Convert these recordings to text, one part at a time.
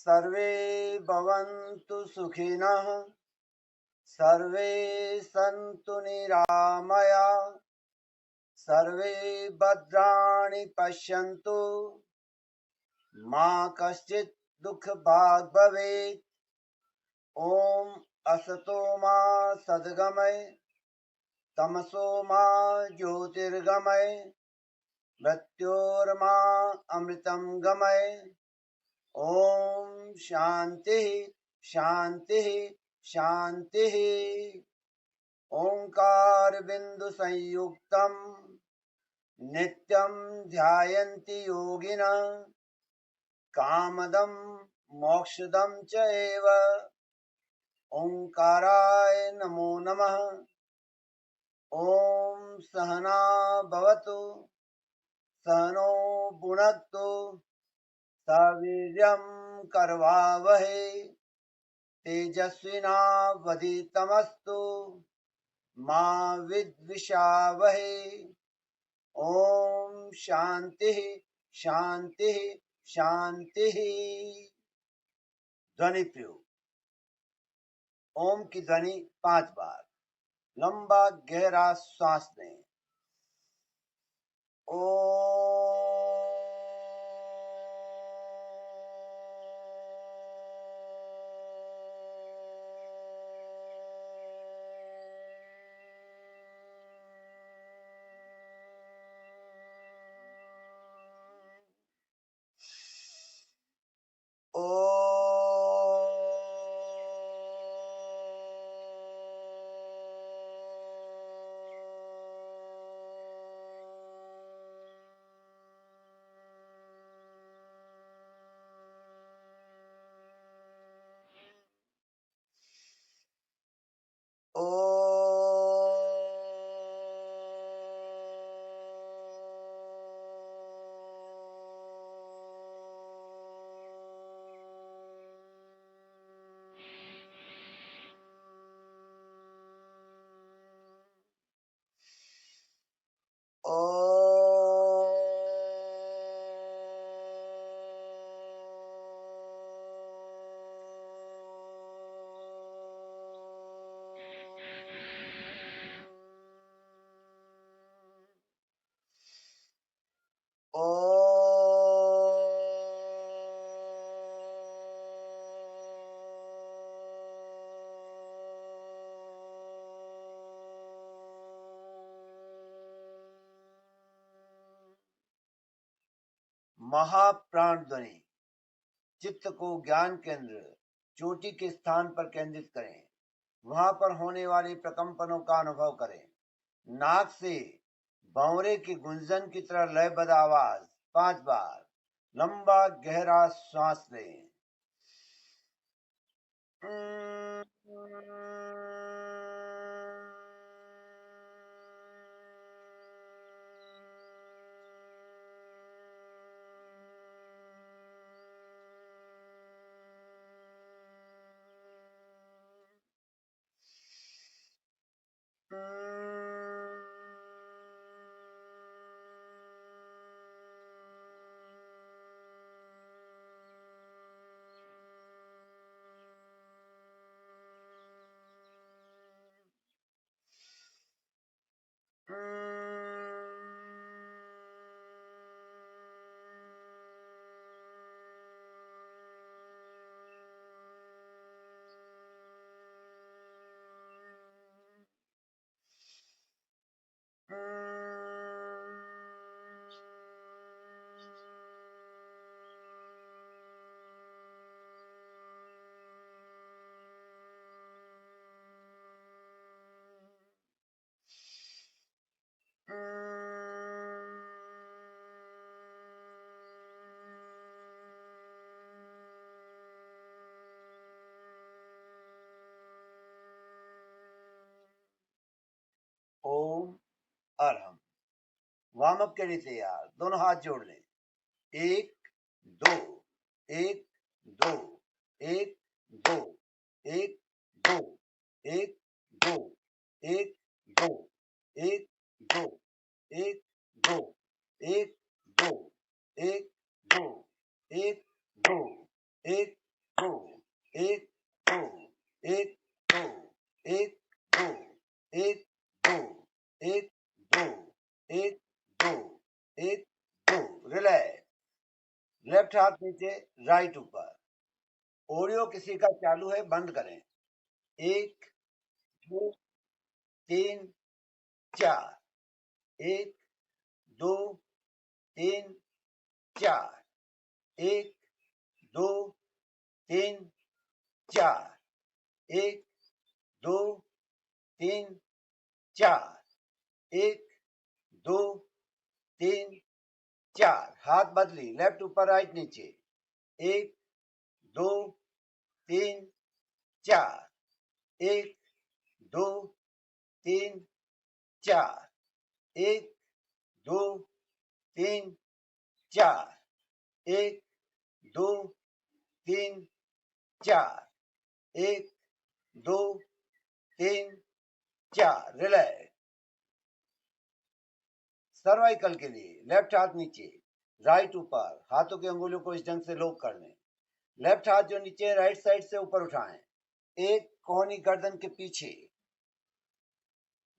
सर्वे भवन्तु सुखिनः, सर्वे सन्तु निरामयाः, सर्वे भद्राणि पश्यन्तु, मा कश्चित् दुःखभाग् भवेत्। ॐ असतो मा सद्गमय, तमसो मा ज्योतिर्गमय, मृत्योर्मा अमृतं गमय। ॐ शान्तिः शान्तिः शान्तिः। ओंकार बिंदु संयुक्तम् नित्यं ध्यायन्ति योगिनः, कामदं मोक्षदं च एव। ओंकाराय नमो नमः। ओम सहना भवतु, सहनो भुनक्तु, सवीर्यं करवावहै, तेजस्विनावधीतमस्तु मा विद्विषावहै। ओम शांति शांति शांति। ध्वनि प्रयोग। ओम की ध्वनि 5 बार। लंबा गहरा श्वास लें। महाप्राण ध्वनि। चित्त को ज्ञान केंद्र चोटी के स्थान पर केंद्रित करें। वहां पर होने वाले प्रकंपनों का अनुभव करें। नाक से भंवरे की गुंजन की तरह लयबद्ध आवाज 5 बार। लंबा गहरा श्वास लें। ओम अरहम। वार्म अप के लिए तैयार। दोनों हाथ जोड़ लें। 1 2 1 2 1 2 1 2 1 2 1 2 1 2 1 2 1 2 1 2 1 2 1 लेफ्ट हाथ नीचे, राइट ऊपर। ऑडियो किसी का चालू है, बंद करें। 1 2 3 4, 1 2 3 4, 1 2 3 4, 1 2 3 4, 1 2 3 4। हाथ बदली, लेफ्ट ऊपर राइट नीचे। 1 2 3 4, 1 2 3 4, 1 2 3 4, 1 2 3 4, 1 2 3 4। रिलैक्स। सर्वाइकल के लिए लेफ्ट हाथ नीचे, राइट ऊपर। हाथों की अंगुलियों को इस ढंग से लॉक कर लें। लेफ्ट हाथ जो नीचे राइट साइड से ऊपर उठाएं। 1 कोहनी गर्दन के पीछे,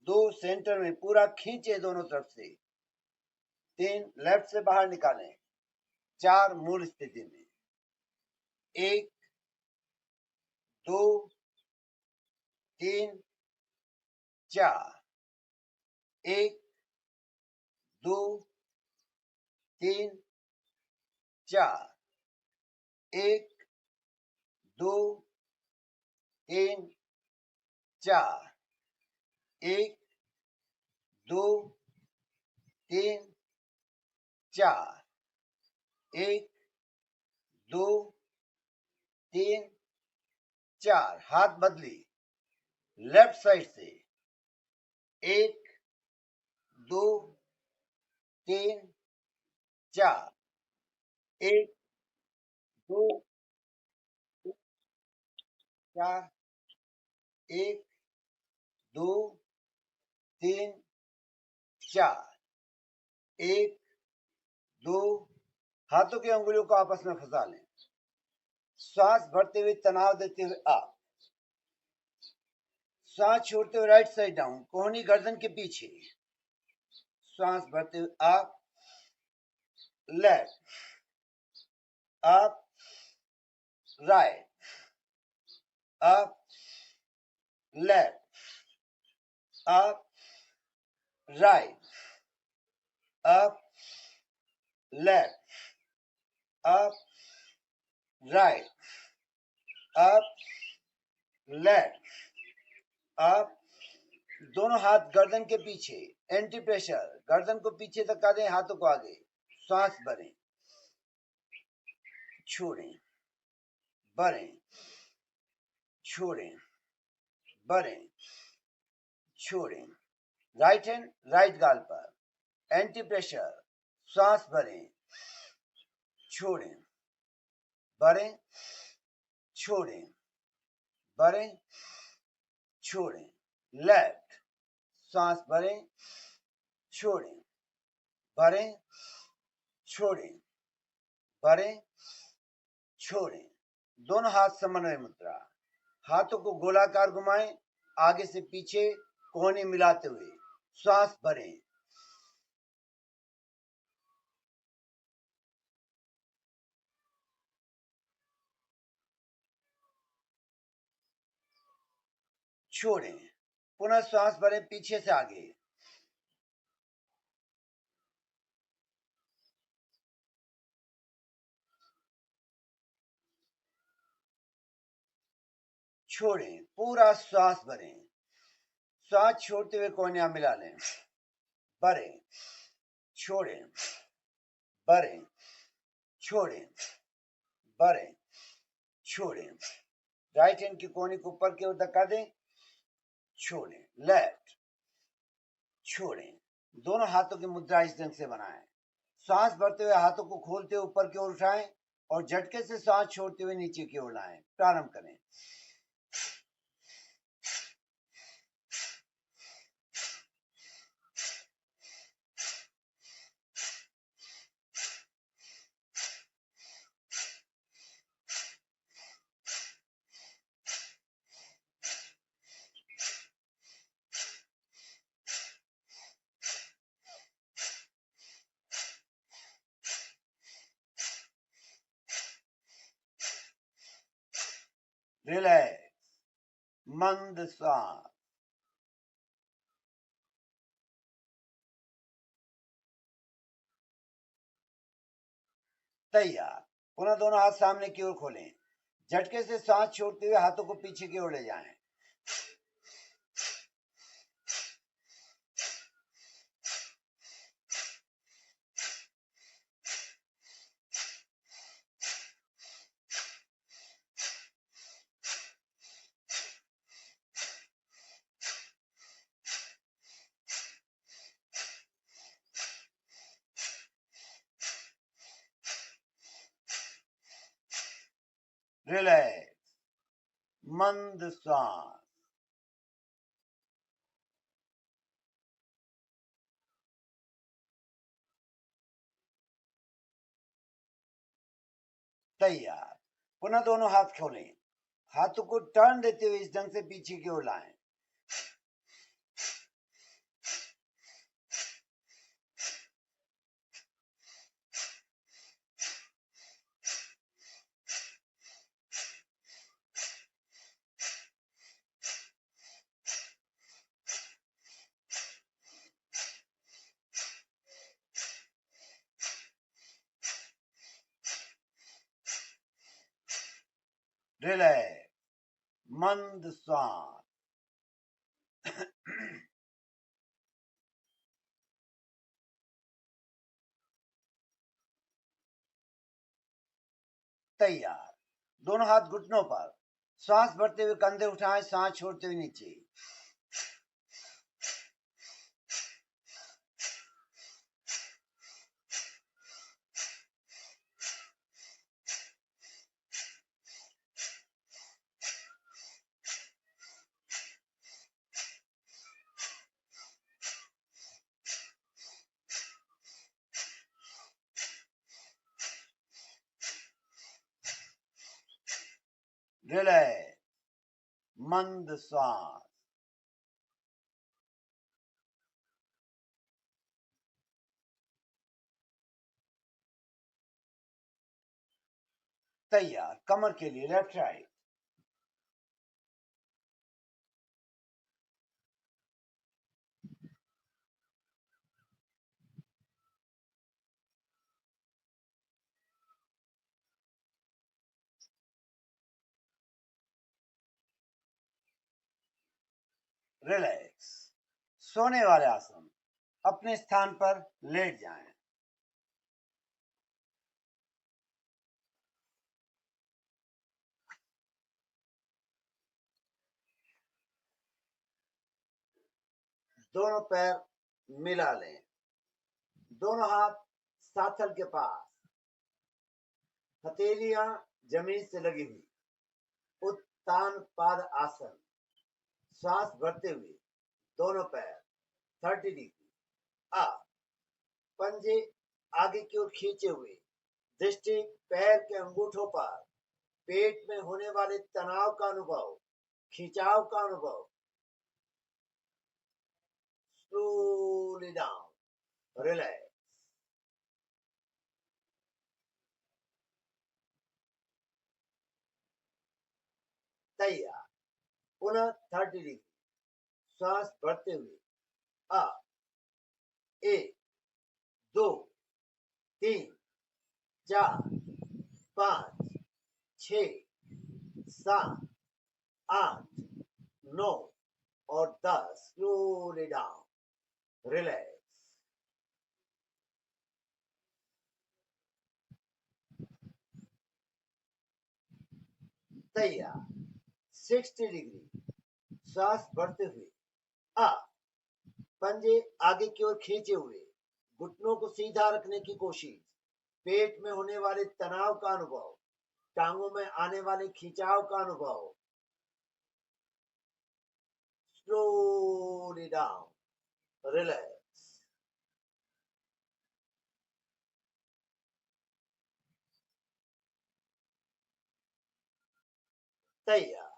2 सेंटर में पूरा खींचे दोनों तरफ से, 3 लेफ्ट से बाहर निकालें, 4 मूल स्थिति में। 1 2 3 4, 1 2 3 4, 1 2 3 4, 1 2 3 4, 1 2 3 4। हाथ बदली, लेफ्ट साइड से 1 2 3 4, 1 2 4, 1 2 3 4, 1 2। हाथों की अंगुलियों को आपस में फंसा लें। श्वास भरते हुए तनाव देते हुए अप। श्वास छोड़ते हुए राइट साइड डाउन, कोहनी गर्दन के पीछे। श्वास भरते हुए up, left, up, right, up, left, up, right, up, left, up, right, up, left, up. दोनों हाथ गर्दन के पीछे, एंटी प्रेशर। गर्दन को पीछे धक्का दें, हाथों को आगे। श्वास भरें, छोड़ें, भरें, छोड़ें, भरें, छोड़ें। राइट हैंड राइट गाल पर, एंटी प्रेशर। श्वास भरें, छोड़ें, भरें, छोड़ें, भरें, छोड़ें। लेफ्ट, श्वास भरें, छोड़ें, भरें, छोड़ें, भरें, छोड़ें। दोनों हाथ समन्वय मुद्रा। हाथों को गोलाकार घुमाएं, आगे से पीछे कोहनी मिलाते हुए। श्वास भरें, छोड़ें। पुनः श्वास भरें, पीछे से आगे। छोड़ें, पूरा श्वास भरें। श्वास छोड़ते हुए कोहनियां मिला लें। भरें, छोड़ें, भरें, छोड़ें, भरें, छोड़ें। राइट हैंड की कोहनी को ऊपर की ओर धक्का दें, छोड़ें। लेफ्ट, छोड़ें। दोनों हाथों की मुद्रा इस ढंग से बनाएं। सांस भरते हुए हाथों को खोलते हुए ऊपर की ओर उठाएं और झटके से सांस छोड़ते हुए नीचे की ओर लाएं। प्रारंभ करें। रिलैक्स, मंद श्वास। तैयार। पुनः दोनों हाथ सामने की ओर खोलें। झटके से सांस छोड़ते हुए हाथों को पीछे की ओर ले जाएं। रिलैक्स, मंद श्वास। तैयार। पुनः दोनों हाथ खोलें। हाथों को टर्न देते हुए इस ढंग से पीछे की ओर लाएं। रिलैक्स, मंद श्वास। तैयार। दोनों हाथ घुटनों पर। सांस भरते हुए कंधे उठाएं, सांस छोड़ते हुए नीचे। रिलैक्स, मंद श्वास। तैयार। कमर के लिए लेफ्ट राइट। रिलैक्स, सोने वाले आसन। अपने स्थान पर लेट जाएं। दोनों पैर मिला लें। दोनों हाथ साथल के पास। हथेलियां जमीन से लगी हुई। उत्तान पाद आसन। श्वास भरते हुए दोनों पैर 30 डिग्री अप। पंजे आगे की ओर खींचे हुए। दृष्टि पैर के अंगूठों पर। पेट में होने वाले तनाव का अनुभव, खिंचाव का अनुभव। Slowly down, relax. तैयार। पुनः 30 डिग्री। श्वास भरते हुए अप। 1, 2, 3, 4, 5, 6, 7, 8, 9 और 10। Slowly down, relax. तैयार। 60 डिग्री। श्वास भरते हुए अप। पंजे आगे की ओर खींचे हुए। घुटनों को सीधा रखने की कोशिश। पेट में होने वाले तनाव का अनुभव, टांगों में आने वाले खिंचाव का अनुभव। Slowly down, relax. तैयार।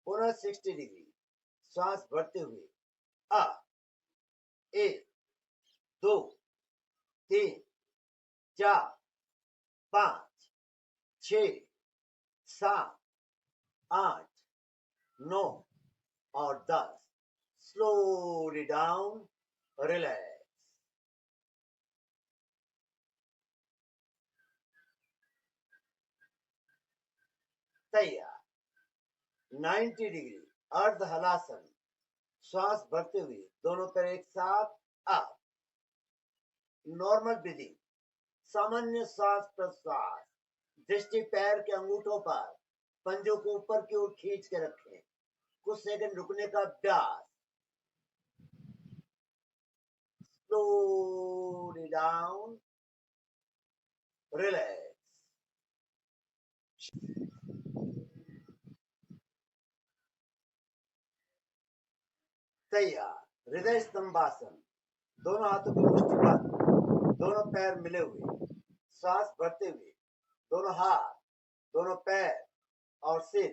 पुनः 60 डिग्री। श्वास भरते हुए अप। 1, 2, 3, 4, 5, 6, 7, 8, 9 और 10. Slowly down, relax. तैयार. 90 डिग्री अर्ध हलासन. श्वास भरते हुए दोनों पैर एक साथ अप. Normal breathing. सामान्य श्वास प्रश्वास. दृष्टि पैर के अंगूठों पर. पंजों को ऊपर की ओर खींच के रखें. कुछ सेकंड रुकने का अभ्यास. Slowly down, relax. तैयार. हृदय स्तंभासन. दोनों हाथों की मुट्ठी बंद. दोनों पैर मिले हुए. श्वास भरते हुए दोनों हाथ, दोनों पैर और सिर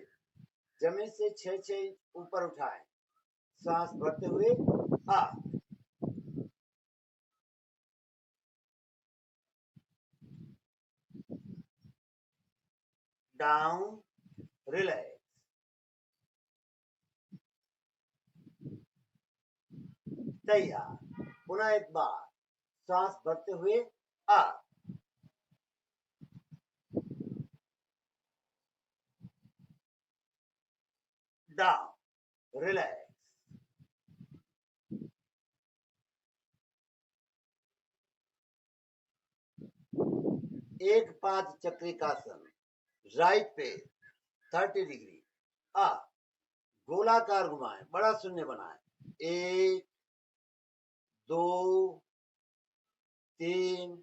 जमीन से 6-6 इंच ऊपर उठाएं. श्वास भरते हुए अप. Down, relax. तैयार. पुनः एक बार. श्वास भरते हुए अप. Down, relax. 1-5 चक्रिकासन. राइट पे 30 डिग्री अप. गोलाकार घुमाएं. बड़ा शून्य बनाएं. 1, 2, 3,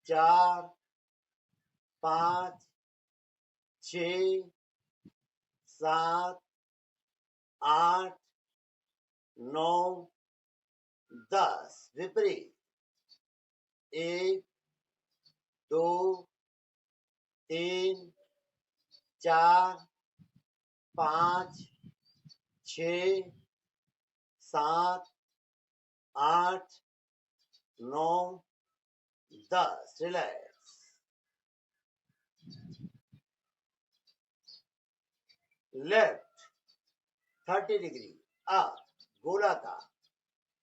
4, 5, 6, 7, 8, 9, 10. विपरीत. 1, 2, 3, 4, 5, 6, 7, 8, 9, 10. रिलैक्स. Left 30 degree up. गोलाकार.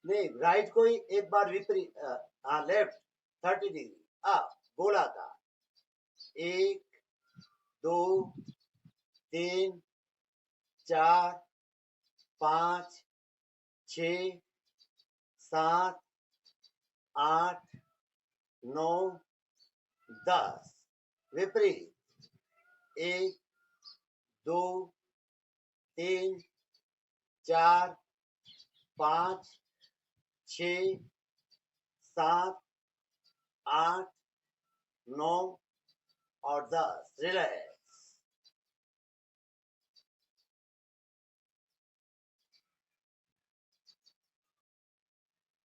नहीं, राइट को ही एक बार विपरीत. Left 30 degree up. गोलाकार. 1, 2, 3, 4, 5, 6, 7, 8, 9, 10. विपरीत. 1, 2, 3, 4, 5, 6, 7, 8, 9 और 10. रिलैक्स.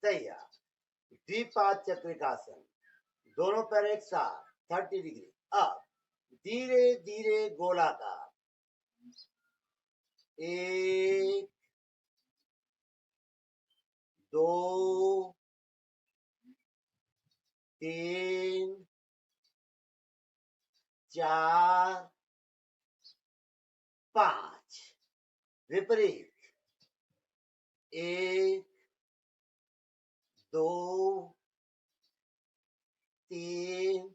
तैयार. द्विपाद चक्रिकासन. दोनों पैर एक साथ 30 डिग्री अप. धीरे धीरे गोलाकार. 1, 2, 3, 4, 5. विपरीत. 1, 2, 3,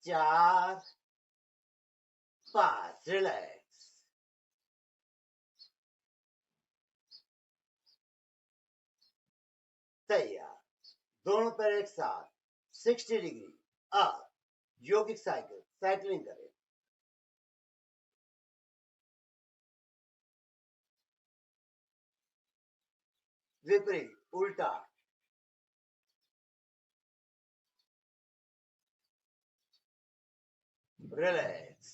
4, 5. रिलैक्स. तैयार. दोनों पैर एक साथ 60 डिग्री अप. योगिक साइकिलिंग करें. विपरीत. उल्टा. रिलैक्स.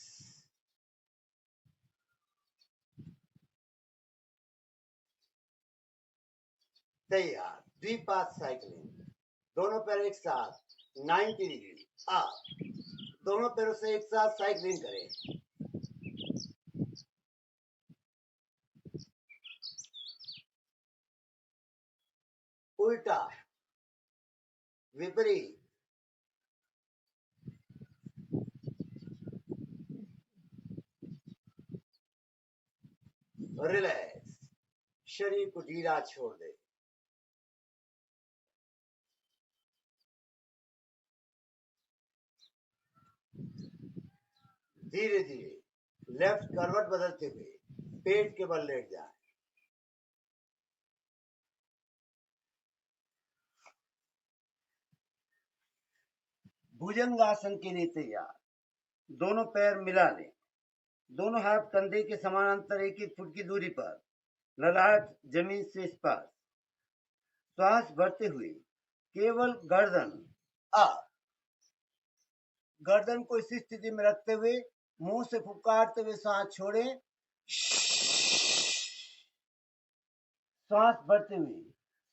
तैयार. द्विपाद साइकिलिंग. दोनों पैर एक साथ 90 डिग्री अप. दोनों पैरों से एक साथ साइकिलिंग करें. उल्टा. विपरीत. रिलैक्स, शरीर को ढीला छोड़ दे। धीरे धीरे लेफ्ट करवट बदलते हुए पेट के बल लेट जाए। भुजंगासन के लिए तैयार। दोनों पैर मिला लें, दोनों हाथ कंधे के समानांतर 1-1 फुट की दूरी पर, ललाट जमीन से स्पर्श। श्वास भरते हुए केवल गर्दन अप, गर्दन को इसी स्थिति में रखते हुए मुंह से फुफकारते हुए सांस छोड़ें। श्वास भरते हुए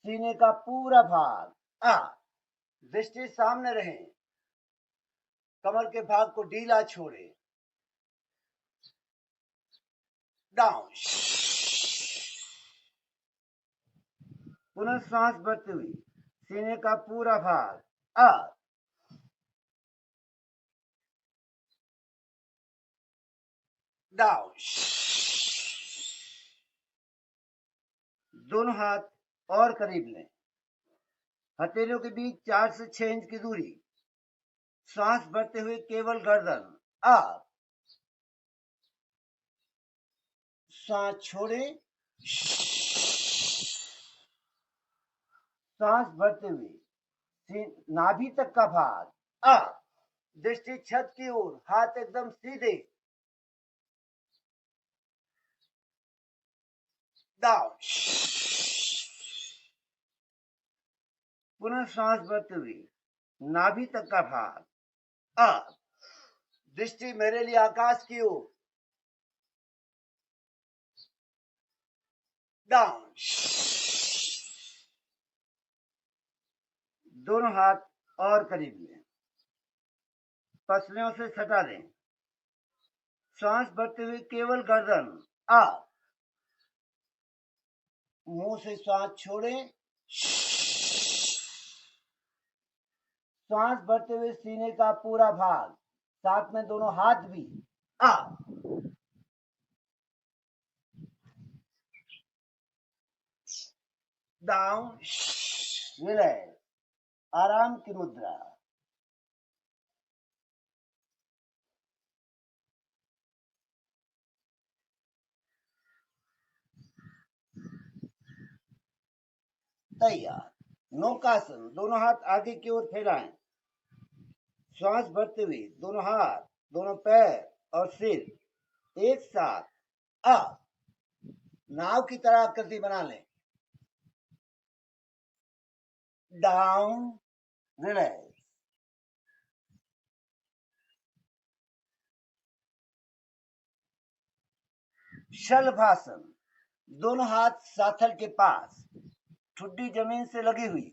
सीने का पूरा भाग अप, दृष्टि सामने रहे, कमर के भाग को ढीला छोड़ें। डाउन, पुनः सांस भरते हुए सीने का पूरा भाग अप, डाउन। दोनों हाथ और करीब लें, हथेलियों के बीच 4 से 6 इंच की दूरी। सांस भरते हुए केवल गर्दन अप, सांस छोड़ें। सांस भरते हुए नाभि तक का भाग अप, दृष्टि छत की ओर, हाथ एकदम सीधे। डाउन, पुनः सांस भरते हुए नाभि तक का भाग अप, दृष्टि मेरे लिए आकाश की ओर। डाउन, दोनों हाथ और करीब लें, पसलियों से सटा दें। सांस भरते हुए केवल गर्दन अप, मुंह से सांस छोड़ें। सांस भरते हुए सीने का पूरा भाग, साथ में दोनों हाथ भी अप, डाउन, रिलैक्स, आराम की मुद्रा। तैयार। नौकासन, दोनों हाथ आगे की ओर फैलाएं। श्वास भरते हुए दोनों हाथ, दोनों पैर और सिर एक साथ अप, नाव की तरह आकृति बना लें। Down, relax. शलभासन, दोनों हाथ साथल के पास, ठुड्डी जमीन से लगी हुई,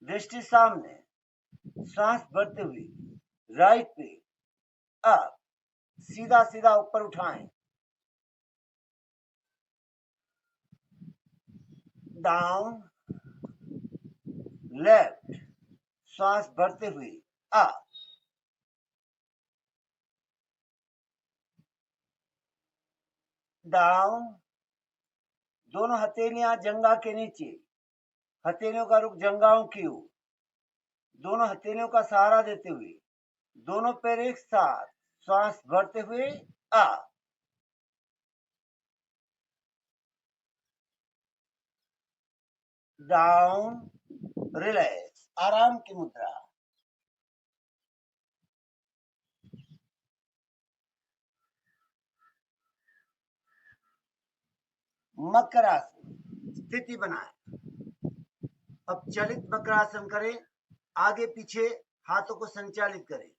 दृष्टि सामने। सांस भरते हुए राइट पे अप, सीधा सीधा ऊपर उठाएं। डाउन, लेफ्ट, सांस भरते हुए अप, डाउन। दोनों हथेलियां जंघा के नीचे, हथेलियों का रुख जंघाओं की ओर। दोनों हथेलियों का सहारा देते हुए दोनों पैर एक साथ, सांस भरते हुए अप, डाउन, रिलैक्स, आराम की मुद्रा। मकरासन, स्थिति बनाएं। अब चलित मकरासन करें, आगे पीछे हाथों को संचालित करें।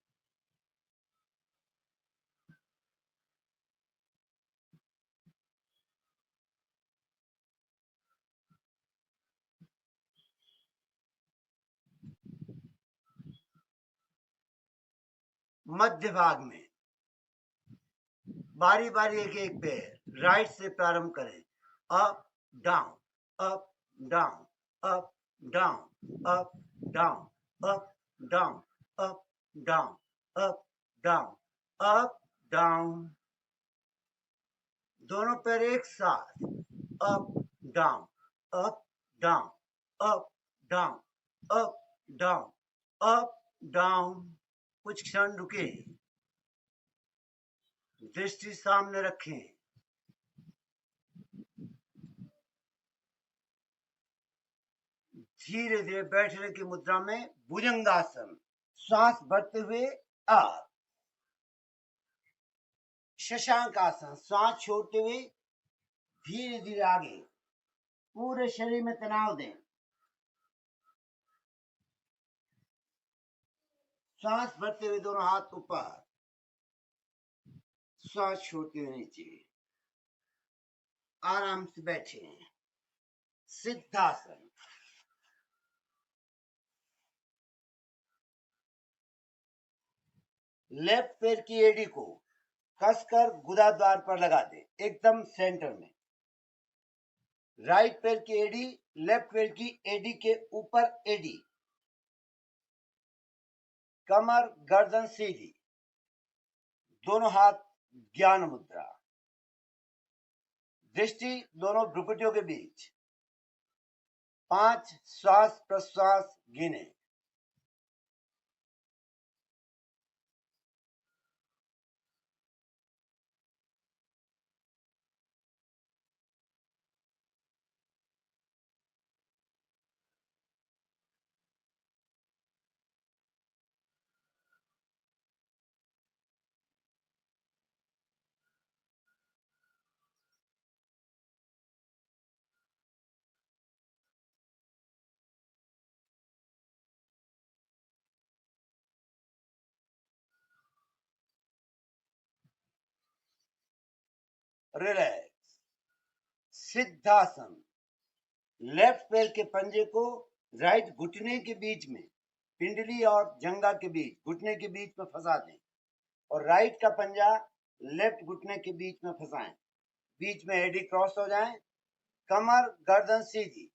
मध्य भाग में बारी बारी एक एक पैर राइट से प्रारंभ करें। Up down, up down, up down, up down, up down, up down, up down, up down, दोनों पैर एक साथ, up down, up down, up down, up down, up down. कुछ क्षण रुके, दृष्टि सामने रखें। धीरे धीरे बैठने की मुद्रा में भुजंगासन। श्वास भरते हुए अप। शशांक आसन, श्वास छोड़ते हुए धीरे धीरे आगे। पूरे शरीर में तनाव दें। श्वास भरते हुए दोनों हाथ ऊपर, श्वास छोड़ते हुए नीचे। आराम से बैठे। सिद्धासन। लेफ्ट पैर की एड़ी को कसकर गुदा द्वार पर लगा दे, एकदम सेंटर में। राइट पैर की एड़ी लेफ्ट पैर की एड़ी के ऊपर एड़ी। कमर गर्दन सीधी, दोनों हाथ ज्ञान मुद्रा। दृष्टि दोनों भ्रुकुटियों के बीच। 5 श्वास प्रश्वास गिने। रिलैक्स। सिद्धासन। लेफ्ट पैर के पंजे को राइट घुटने के बीच में, पिंडली और जंघा के बीच, घुटने के बीच में फंसा दें और राइट का पंजा लेफ्ट घुटने के बीच में फंसाएं। बीच में एडी क्रॉस हो जाए। कमर गर्दन सीधी,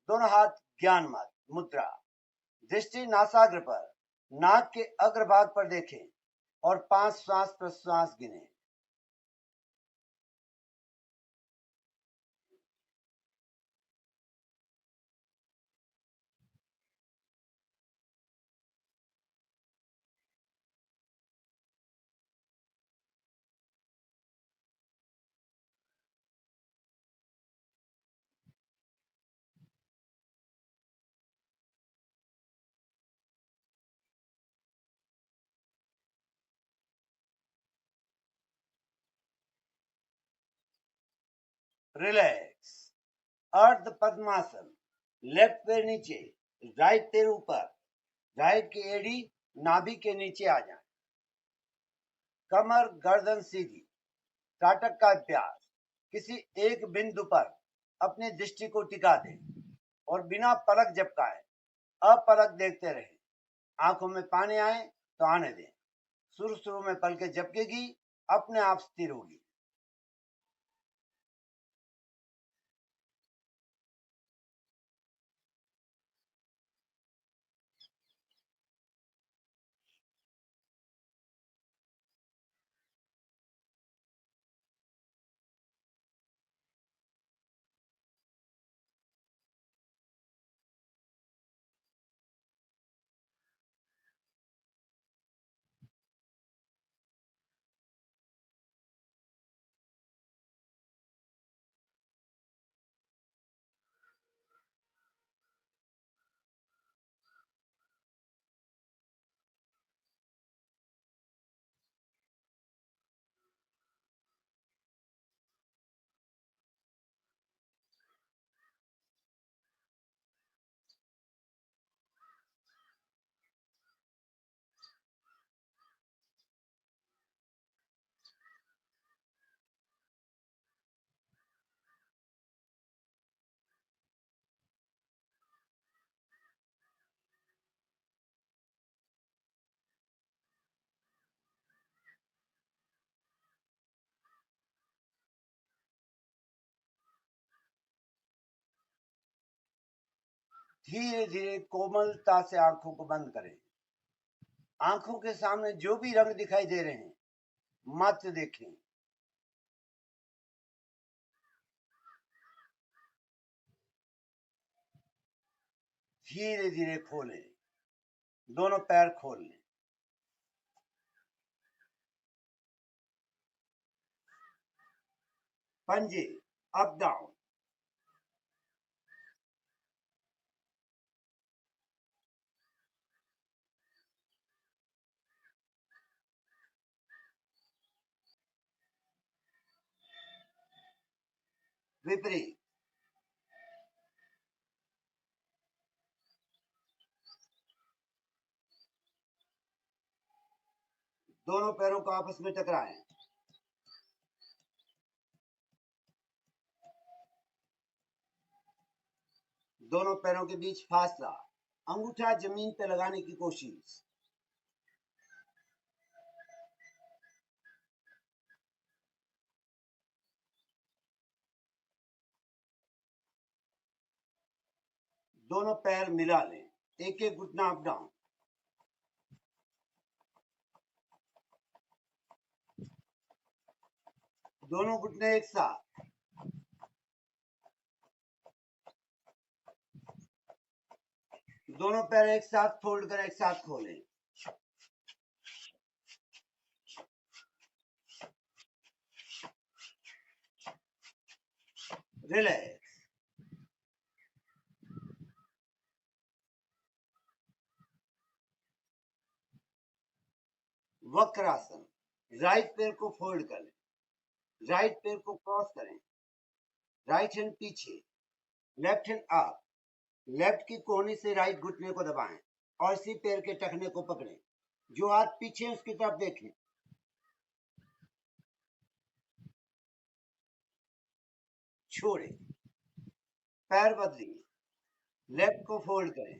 दोनों हाथ ज्ञान मुद्रा। दृष्टि नासाग्र पर, नाक के अग्रभाग पर देखें और 5 श्वास प्रश्वास गिने। रिलैक्स। अर्ध पद्मासन। लेफ्ट पैर नीचे, राइट पैर ऊपर। राइट की एड़ी नाभि के नीचे आ जाए। कमर गर्दन सीधी। त्राटक का अभ्यास। किसी एक बिंदु पर अपनी दृष्टि को टिका दें और बिना पलक झपकाए अपलक देखते रहे। आंखों में पानी आए तो आने दें। शुरू शुरू में पलकें झपकेगी, अपने आप स्थिर होगी। धीरे धीरे कोमलता से आंखों को बंद करें। आंखों के सामने जो भी रंग दिखाई दे रहे हैं मात्र देखें। धीरे धीरे खोलें, दोनों पैर खोल लें। पंजे अप डाउन, विपरीत, दोनों पैरों को आपस में टकराएं, दोनों पैरों के बीच फासला, अंगूठा जमीन पर लगाने की कोशिश। दोनों पैर मिला लें, एक एक घुटना अप डाउन, दोनों घुटने एक साथ, दोनों पैर एक साथ फोल्ड कर एक साथ खोलें, रिलैक्स। वक्रासन, राइट पैर को फोल्ड करें, राइट पैर को क्रॉस करें, राइट हैंड पीछे, लेफ्ट हैंड अप, लेफ्ट की कोहनी से राइट घुटने को दबाएं और इसी पैर के टखने को पकड़ें, जो हाथ पीछे है उसकी तरफ देखें, छोड़ें, पैर बदलिए, लेफ्ट को फोल्ड करें,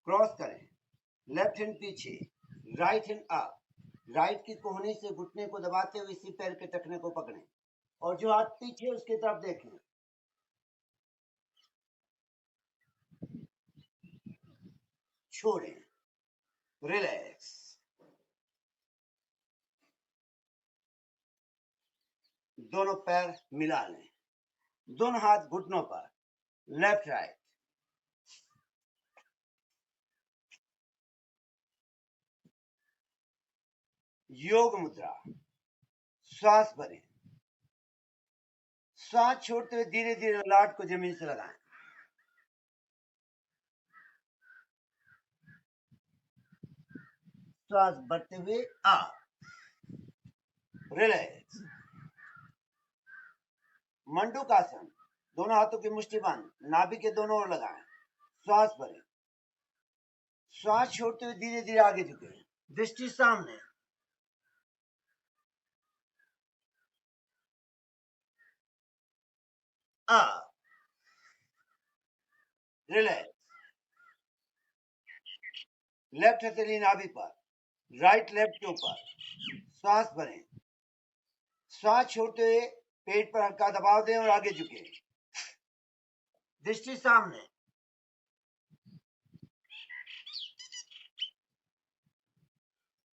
क्रॉस करें, लेफ्ट हैंड पीछे, राइट हैंड अप, राइट की कोहनी से घुटने को दबाते हुए इसी पैर के टखने को पकड़ें और जो हाथ पीछे उसकी तरफ देखें, छोड़ें, रिलैक्स। दोनों पैर मिला लें, दोनों हाथ घुटनों पर, लेफ्ट राइट, योग मुद्रा। श्वास भरें, श्वास छोड़ते हुए धीरे धीरे ललाट को जमीन से लगाएं, श्वास भरते हुए अप, रिलैक्स। मंडूकासन, दोनों हाथों की मुट्ठी बंद, नाभि के दोनों ओर लगाएं, श्वास भरें, श्वास छोड़ते हुए धीरे धीरे आगे झुकें, दृष्टि सामने, अप, रिलैक्स। लेफ्ट हथेली नाभि पर, राइट लेफ्ट के ऊपर, श्वास भरें, श्वास छोड़ते हुए पेट पर हल्का दबाव दें और आगे झुकें, दृष्टि सामने,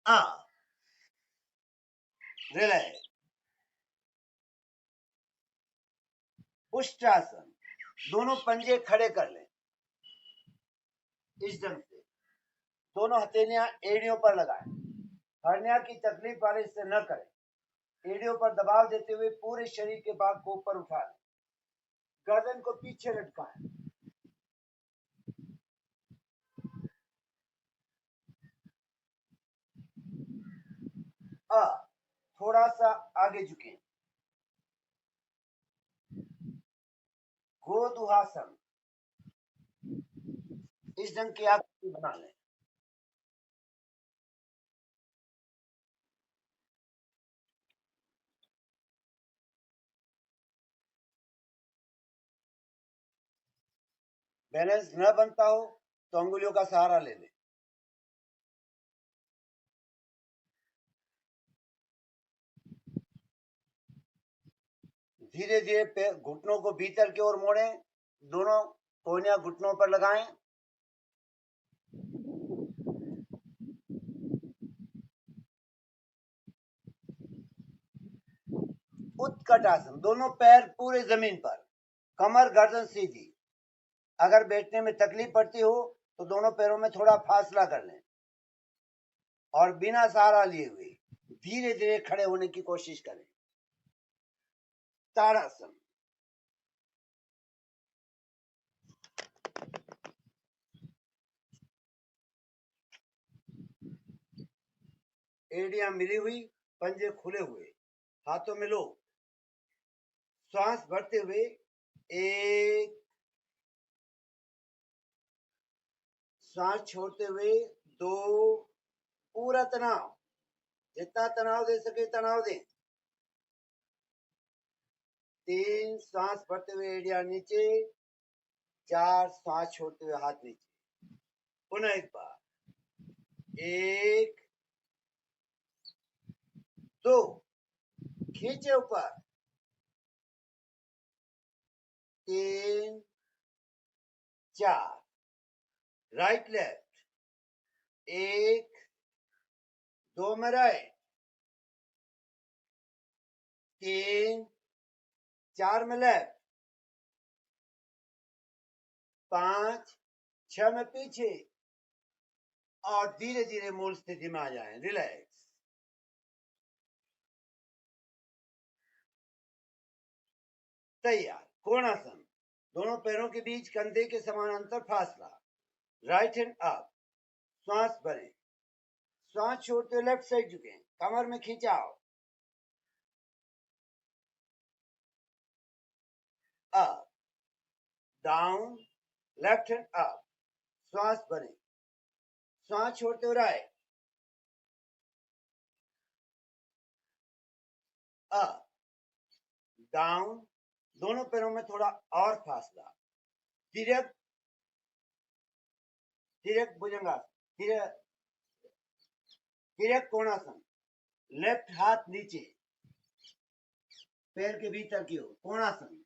अप, रिलैक्स। उष्ट्रासन, दोनों पंजे खड़े कर लें, इस ढंग से दोनों हथेलियां एड़ियों पर लगाएं, हर्निया की तकलीफ वाले इसे न करें, एड़ियों पर दबाव देते हुए पूरे शरीर के भाग को ऊपर उठा लें, गर्दन को पीछे लटकाएं, थोड़ा सा आगे झुकें, गोदुहासन, इस ढंग की आकृति बना लें, बैलेंस न बनता हो तो अंगुलियों का सहारा ले लें, धीरे धीरे घुटनों को भीतर की ओर मोड़ें, दोनों कोहनियां घुटनों पर लगाएं, उत्कट आसन, दोनों पैर पूरे जमीन पर, कमर गर्दन सीधी, अगर बैठने में तकलीफ पड़ती हो तो दोनों पैरों में थोड़ा फासला कर लें और बिना सहारा लिए हुए धीरे धीरे खड़े होने की कोशिश करें। ताड़ासन। एड़ियां मिली हुई, पंजे खुले हुए, हाथों में लो। श्वास भरते हुए 1, श्वास छोड़ते हुए 2, पूरा तनाव, जितना तनाव दे सके तनाव दें। 3, श्वास भरते हुए एड़ियां नीचे। 4, श्वास छोड़ते हुए हाथ नीचे। पुनः एक बार, 1, 2, खींचे ऊपर। 3, 4, राइट लेफ्ट। 1, 2 में राइट। 3, 4 में लेफ्ट। 5, 6 में पीछे। और धीरे धीरे मूल स्थिति में आ जाएं। रिलैक्स। तैयार। कोणासन। दोनों पैरों के बीच कंधे के समानांतर फासला। Right hand up. श्वास भरें। श्वास छोड़ते हुए लेफ्ट साइड झुकें। कमर में खिंचाव। Up, down, left hand up. श्वास भरें। श्वास छोड़ते हुए राइट। अप, डाउन, दोनों पैरों में थोड़ा और फासला। तिरक, तिरक भुजंगासन। तिरक कोणासन। लेफ्ट हाथ नीचे, पैर के भीतर की ओर, कोणासन।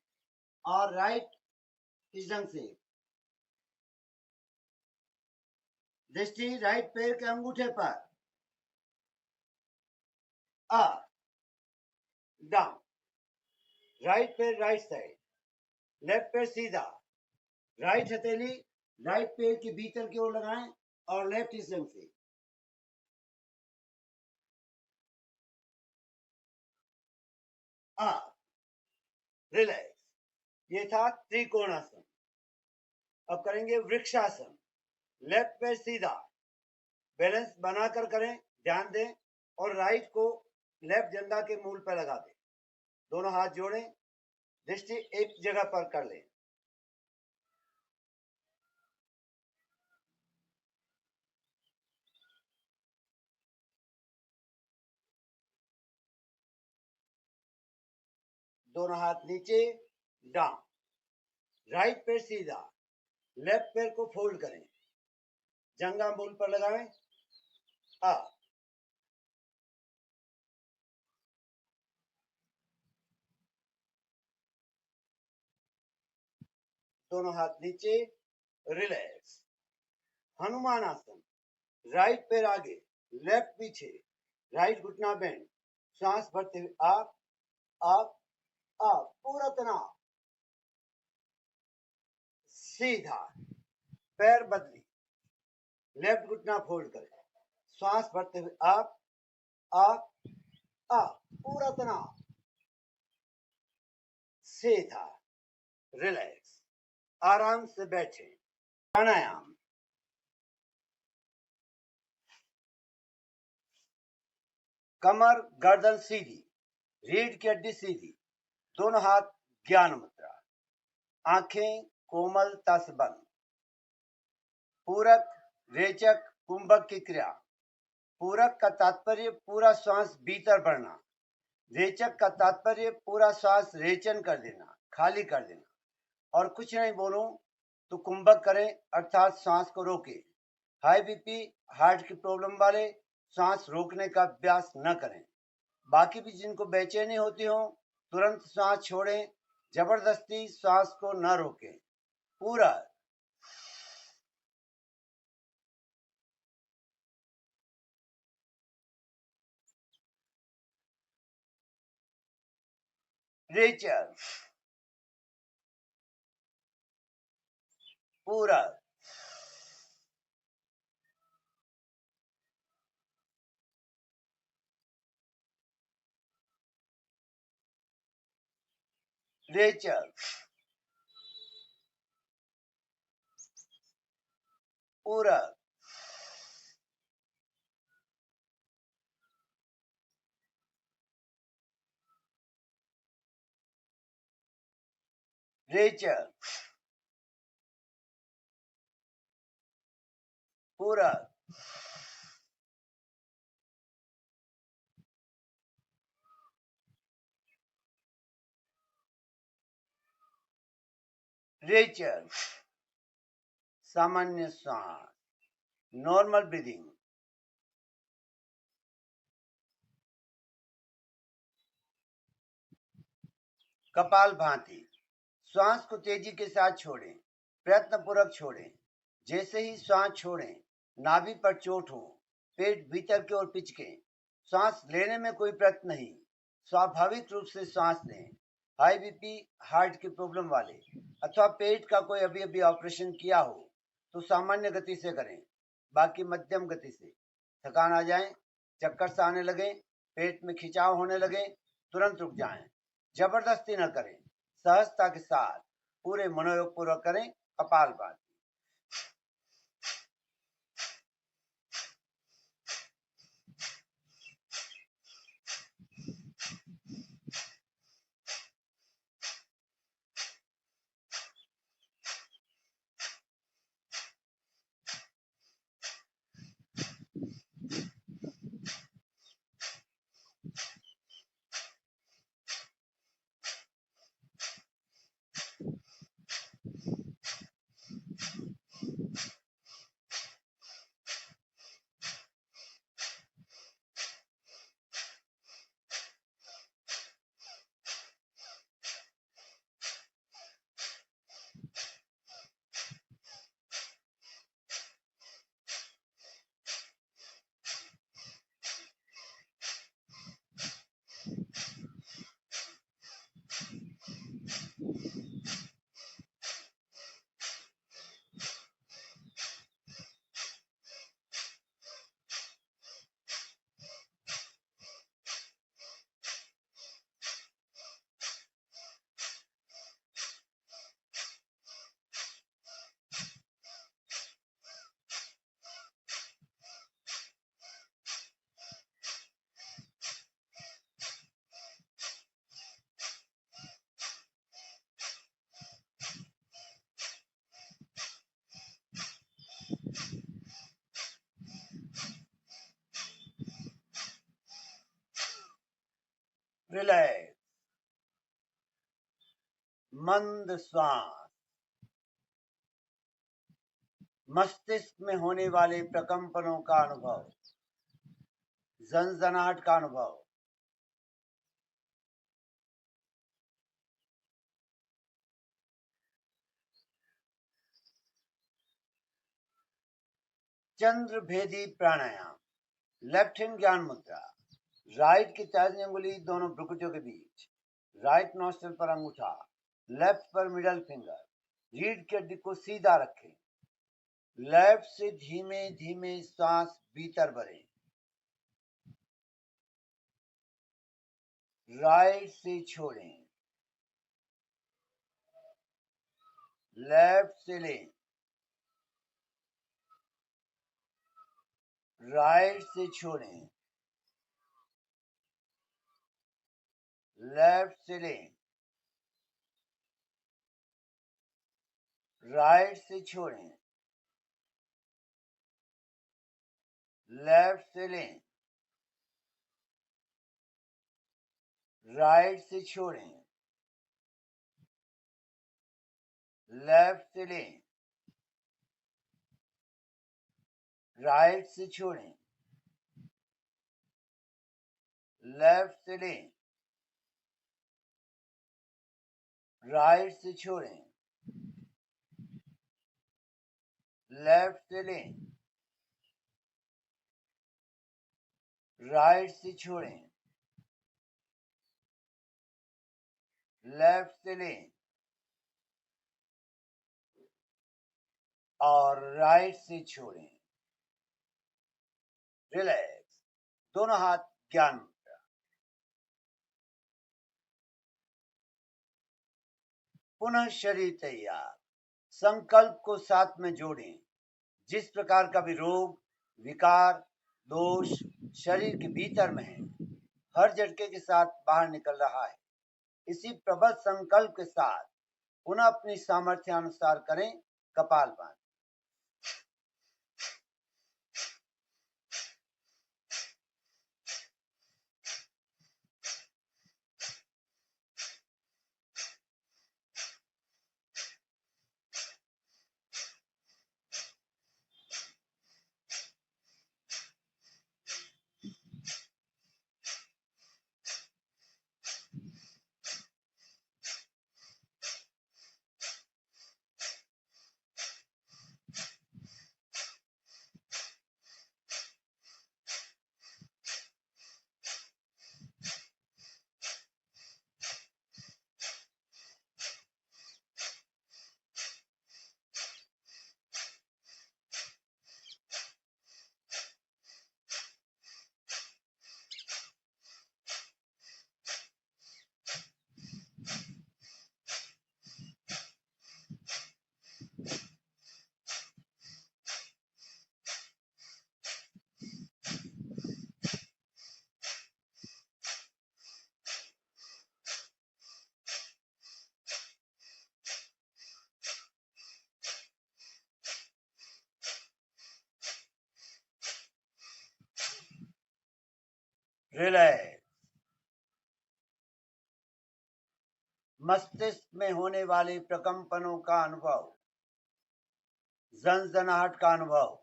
और राइट इस ढंग से, दृष्टि राइट पैर के अंगूठे पर। अप, डाउन, राइट पैर राइट साइड, लेफ्ट पैर सीधा। राइट हथेली राइट पैर के भीतर की ओर लगाएं और लेफ्ट इस ढंग से। Up, relax. ये था त्रिकोणासन। अब करेंगे वृक्षासन। लेफ्ट पैर सीधा, बैलेंस बनाकर करें, ध्यान दें। और राइट को लेफ्ट जंघा के मूल पर लगा दें। दोनों हाथ जोड़ें, दृष्टि एक जगह पर कर लें। दोनों हाथ नीचे, डाउन। राइट पैर सीधा, लेफ्ट पैर को फोल्ड करें, जंघा मूल पर लगाएं। अप, दोनों हाथ नीचे, रिलैक्स। हनुमान आसन। राइट पैर आगे, लेफ्ट पीछे, राइट घुटना बेंड। सांस भरते हुए अप, अप, अप, पूरा तनाव। सीधा, पैर बदली, लेफ्ट घुटना फोल्ड करें। सांस भरते हुए अप, अप, अप, पूरा तनाव। सीधा, रिलैक्स। आराम से बैठे। प्राणायाम। कमर गर्दन सीधी, रीढ़ की हड्डी सीधी, दोनों हाथ ज्ञान मुद्रा, आंखें कोमलता से बंद। पूरक, रेचक, कुंभक की क्रिया। पूरक का तात्पर्य पूरा श्वास भीतर बढ़ना। रेचक का तात्पर्य पूरा श्वास रेचन कर देना, खाली कर देना। और कुछ नहीं बोलूं तो कुंभक करें, अर्थात श्वास को रोके। हाई बीपी, हार्ट की प्रॉब्लम वाले श्वास रोकने का अभ्यास न करें। बाकी भी जिनको बेचैनी होती हो तुरंत श्वास छोड़ें, जबरदस्ती श्वास को न रोकें। पूरा रेचक, पूरा रेचल, पूरक, रेचल, पूरक, रेचल, सामान्य श्वास, नॉर्मल ब्रीदिंग, कपाल भाती, श्वास को तेजी के साथ छोड़ें, प्रयत्नपूर्वक छोड़ें। जैसे ही श्वास छोड़ें, नाभि पर चोट हो, पेट भीतर की ओर पिचके, श्वास लेने में कोई प्रयत्न नहीं, स्वाभाविक रूप से श्वास लें। हाई बीपी, हार्ट की प्रॉब्लम वाले अथवा पेट का कोई अभी ऑपरेशन किया हो तो सामान्य गति से करें, बाकी मध्यम गति से। थकान आ जाए, चक्कर से आने लगे, पेट में खिंचाव होने लगे, तुरंत रुक जाएं। जबरदस्ती न करें, सहजता के साथ पूरे मनोयोग पूर्वक करें। कपालभाति, रिलैक्स, मंद श्वास, मस्तिष्क में होने वाले प्रकंपनों का अनुभव, झंझनाहट का अनुभव, चंद्र भेदी प्राणायाम, लेफ्ट हैंड ज्ञान मुद्रा, राइट की तर्जनी अंगुली दोनों भ्रुकुटियों के बीच, राइट नॉस्ट्रिल पर अंगूठा, लेफ्ट पर मिडल फिंगर, रीढ़ की हड्डी को सीधा रखें। लेफ्ट से धीमे धीमे सांस भीतर भरें, राइट से छोड़ें, लेफ्ट से लें, राइट से छोड़ें, लेफ्ट से लें, राइट से छोड़ें, लेफ्ट से लें, राइट से छोड़ें, लेफ्ट से लें, राइट से छोड़ें, लेफ्ट से लें, राइट से छोड़ें, लेफ्ट से लें, राइट से छोड़ें, लेफ्ट से लें और राइट से छोड़ें। रिलैक्स, दोनों हाथ ज्ञान पुनः शरीर तैयार। संकल्प को साथ में जोड़ें। जिस प्रकार का भी रोग, विकार, दोष शरीर के भीतर में है, हर झटके के साथ बाहर निकल रहा है। इसी प्रबल संकल्प के साथ पुनः अपनी सामर्थ्य अनुसार करें कपालभाति। रिलैक्स। मस्तिष्क में होने वाले प्रकंपनों का अनुभव, झंझनाहट का अनुभव,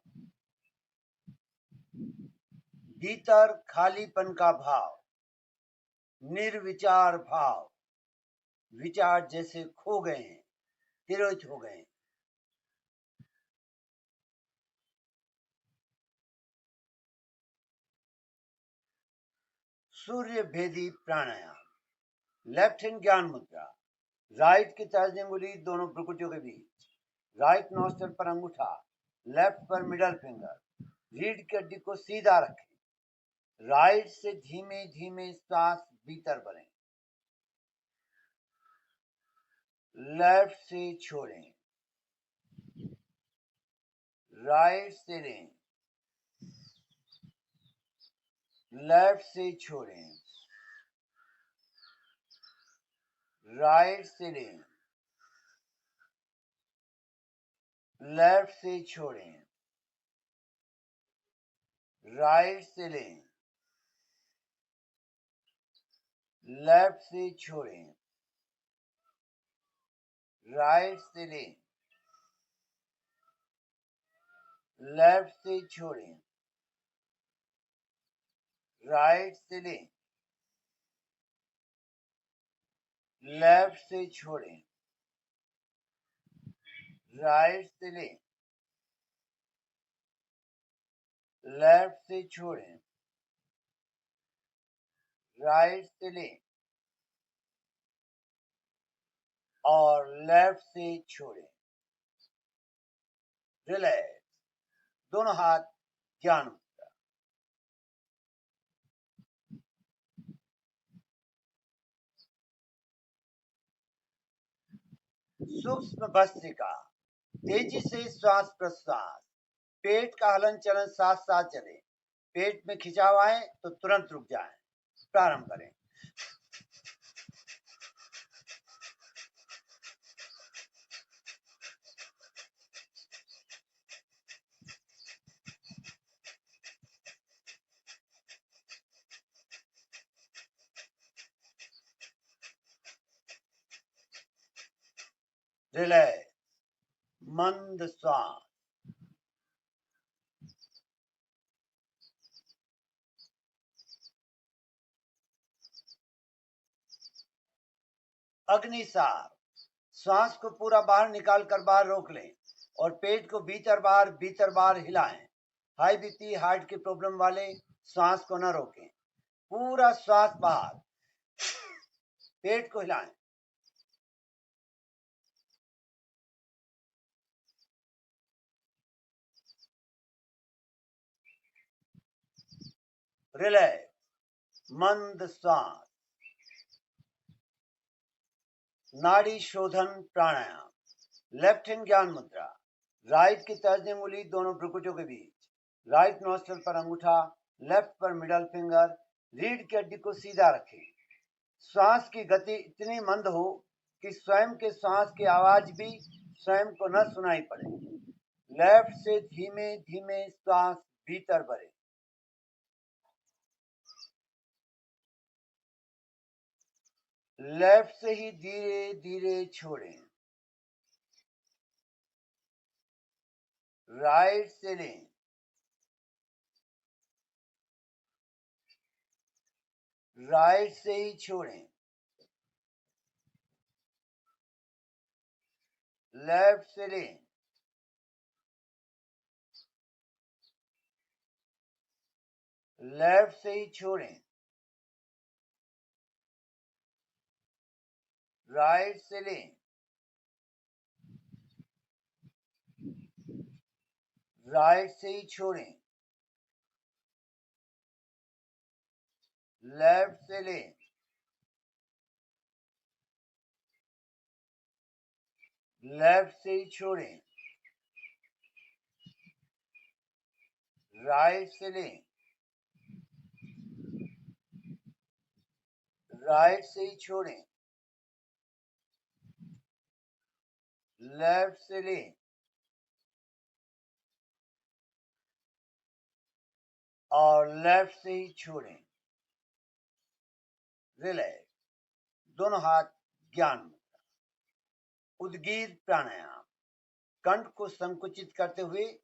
भीतर खालीपन का भाव, निर्विचार भाव, विचार जैसे खो गए हैं, तिरोहित हो गए हैं। सूर्य भेदी प्राणायाम। लेफ्ट हैंड ज्ञान मुद्रा, राइट की तर्जनी उंगली दोनों भ्रुकुटियों के बीच, राइट नॉस्ट्रिल पर अंगूठा, लेफ्ट पर मिडल फिंगर, रीढ़ की हड्डी को सीधा रखें। राइट से धीमे धीमे सांस भीतर भरें, लेफ्ट से छोड़ें, राइट से लें, लेफ्ट से छोड़ें, राइट से लें, लेफ्ट से छोड़ें, राइट से लें, लेफ्ट से छोड़ें, राइट से लें, लेफ्ट से छोड़ें, राइट से लें, लेफ्ट से छोड़ें, राइट से लें, लेफ्ट से छोड़ें, राइट से लें और लेफ्ट से छोड़ें। रिलैक्स। दोनों हाथ ज्ञान मुद्रा। सूक्ष्म भस्त्रिका, तेजी से श्वास प्रश्वास, पेट का हलन चलन साथ साथ चले। पेट में खिंचाव आए तो तुरंत रुक जाएं। प्रारंभ करें। रिलैक्स। मंद श्वास। अग्निसार, श्वास को पूरा बाहर निकाल कर बाहर रोक लें और पेट को भीतर बाहर हिलाएं। हाई बीपी, हार्ट की प्रॉब्लम वाले श्वास को न रोकें, पूरा श्वास बाहर, पेट को हिलाएं। रिलैक्स। मंद श्वास। नाड़ी शोधन प्राणायाम। लेफ्ट हैंड ज्ञान मुद्रा। राइट की तर्जनी उंगली दोनों भ्रुकुटियों के बीच, राइट नोस्ट्रल पर अंगूठा, लेफ्ट पर मिडल फिंगर। रीढ़ की हड्डी को सीधा रखें। श्वास की गति इतनी मंद हो कि स्वयं के श्वास की आवाज भी स्वयं को न सुनाई पड़े। लेफ्ट से धीमे धीमे श्वास भीतर भरे। लेफ्ट से ही धीरे धीरे छोड़ें। राइट से लें। राइट से ही छोड़ें। लेफ्ट से लें। लेफ्ट से ही छोड़ें। राइट से लें। राइट से ही छोड़ें। लेफ्ट से लें। लेफ्ट से ही छोड़ें। राइट से लें। राइट से ही छोड़ें। लेफ्ट से लें। और लेफ्ट से ही छोड़ें। रिलैक्स। दोनों हाथ ज्ञान मुद्रा। उद्गीर प्राणायाम। कंठ को संकुचित करते हुए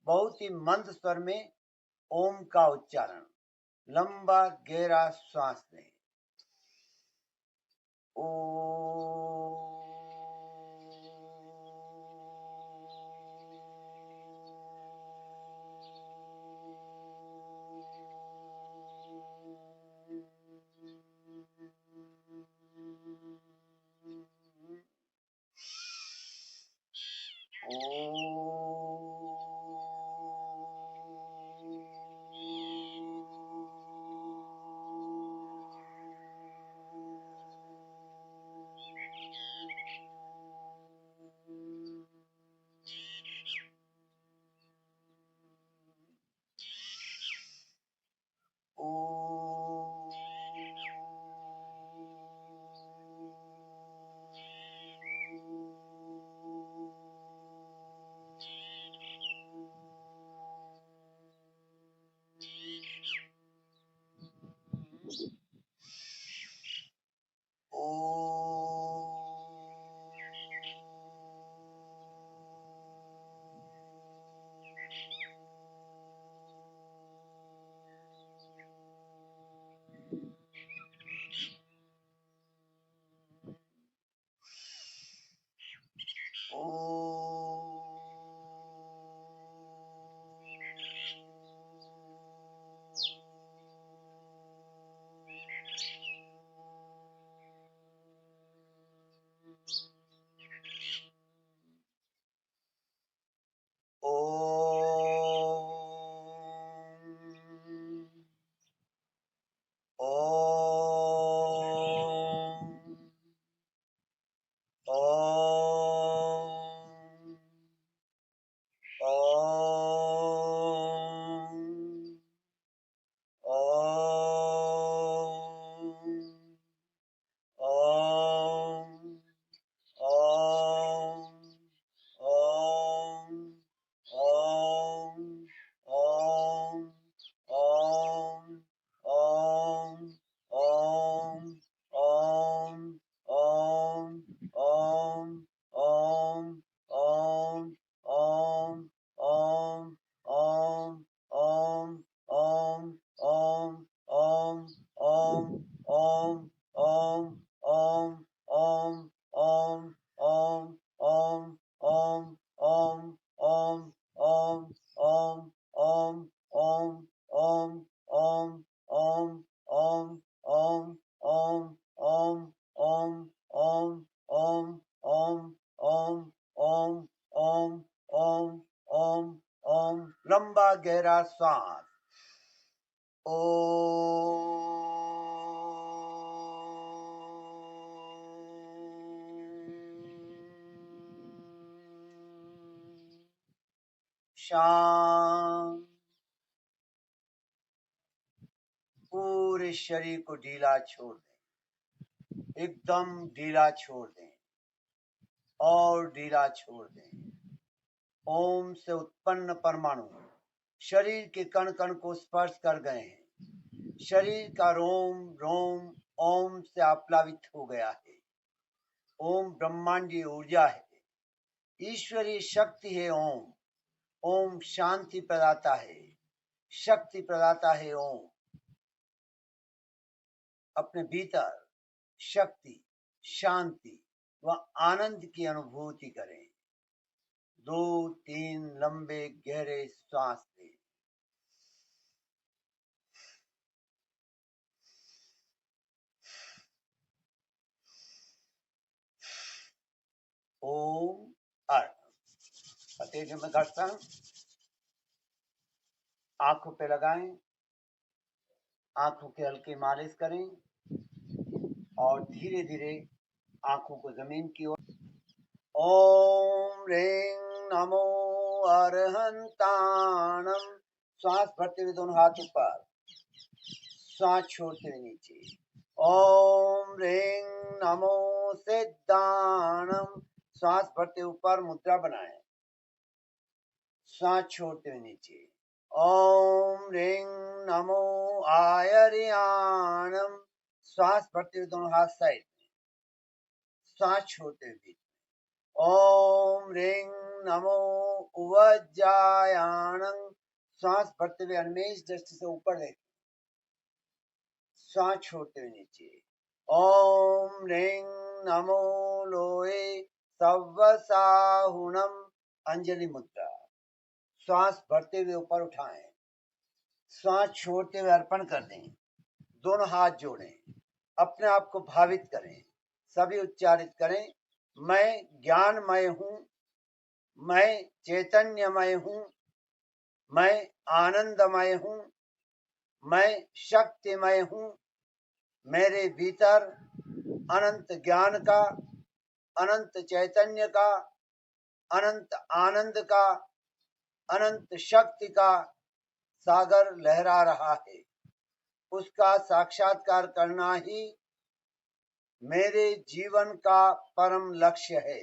बहुत ही मंद स्वर में ओम का उच्चारण। लंबा गहरा श्वास लें। लंबा गहरा श्वास। शांत। पूरे शरीर को ढीला छोड़ दें, एकदम ढीला छोड़ दें और ढीला छोड़ दें। ओम से उत्पन्न परमाणु शरीर के कण कण को स्पर्श कर गए हैं। शरीर का रोम रोम ओम से आप्लावित हो गया है। ओम ब्रह्मांडीय ऊर्जा है, ईश्वरीय शक्ति है। ओम ओम शांति प्रदाता है, शक्ति प्रदाता है। ओम अपने भीतर शक्ति, शांति व आनंद की अनुभूति करें। 2-3 लंबे गहरे श्वास लें। ओम अर्थ तेज में घर्षण आंखों पे लगाएं, आंखों के हल्की मालिश करें और धीरे धीरे आंखों को जमीन की ओर। ओम ह्रीं नमो अरहंताणम। श्वास भरते हुए दोनों हाथ ऊपर, श्वास छोड़ते हुए नीचे। ओम ह्रीं नमो सिद्धाणम। श्वास भरते ऊपर मुद्रा बनाएं, श्वास छोड़ते हुए नीचे। ओम ह्रीं नमो आयर्याणम। श्वास भरते हुए दोनों हाथ साइड में, श्वास छोड़ते हुए बीच में। ओम ह्रीं नमो उवज्जायाणम। श्वास भरते हुए अन्मेष दृष्टि से ऊपर देखें, श्वास छोड़ते हुए नीचे। ओम ह्रीं नमो लोहे सव्वसाहुणम। अंजलि मुद्रा। श्वास भरते हुए ऊपर उठाएं, श्वास छोड़ते हुए अर्पण कर दें। दोनों हाथ जोड़ें, अपने आप को भावित करें, सभी उच्चारित करें। मैं ज्ञानमय हूँ, मैं चैतन्यमय हूँ, मैं आनंदमय हूँ, मैं शक्तिमय हूँ। मेरे भीतर अनंत ज्ञान का, अनंत चैतन्य का, अनंत आनंद का, अनंत शक्ति का सागर लहरा रहा है। उसका साक्षात्कार करना ही मेरे जीवन का परम लक्ष्य है।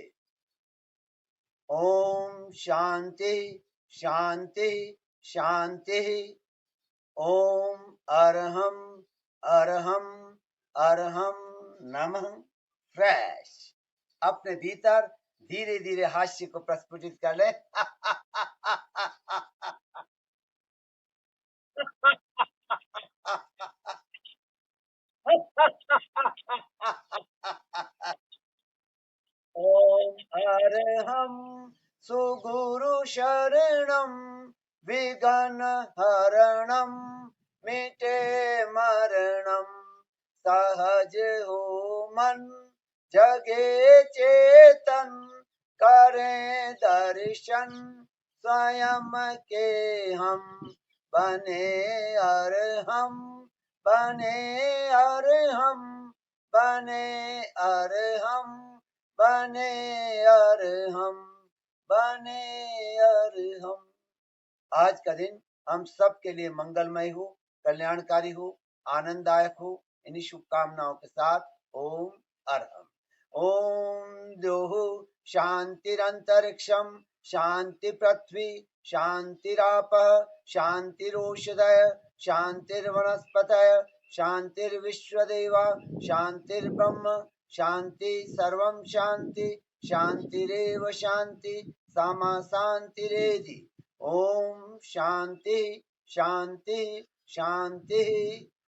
ओम शांति शांति शांति। ओम अरहम अरहम अरहम नमः। फ्रेश। अपने भीतर धीरे धीरे हास्य को प्रस्फुटित कर ले। ओम अरहम सुगुरु शरणम विघ्न हरणम मिटे मरणम। सहज हो मन जगे चेतन करें दर्शन स्वयं के हम बने अरहम बने अरहम बने अरहम बने अरहम बने अरहम। आज का दिन हम सब के लिए मंगलमय हो, कल्याणकारी हो, आनंददायक हो। इन्हीं शुभकामनाओं के साथ ओम अरहम। ओम द्योः शांतिरंतरिक्षम शांति पृथ्वी शांतिरापः शांतिरोषधय शांतिर्वनस्पतय शांतिर्विश्वदेवा शांतिर्ब्रह्म शांति सर्वं शांति शांतिरेव शांति सामा शांतिरेधि। ओम शांति शांति शांति।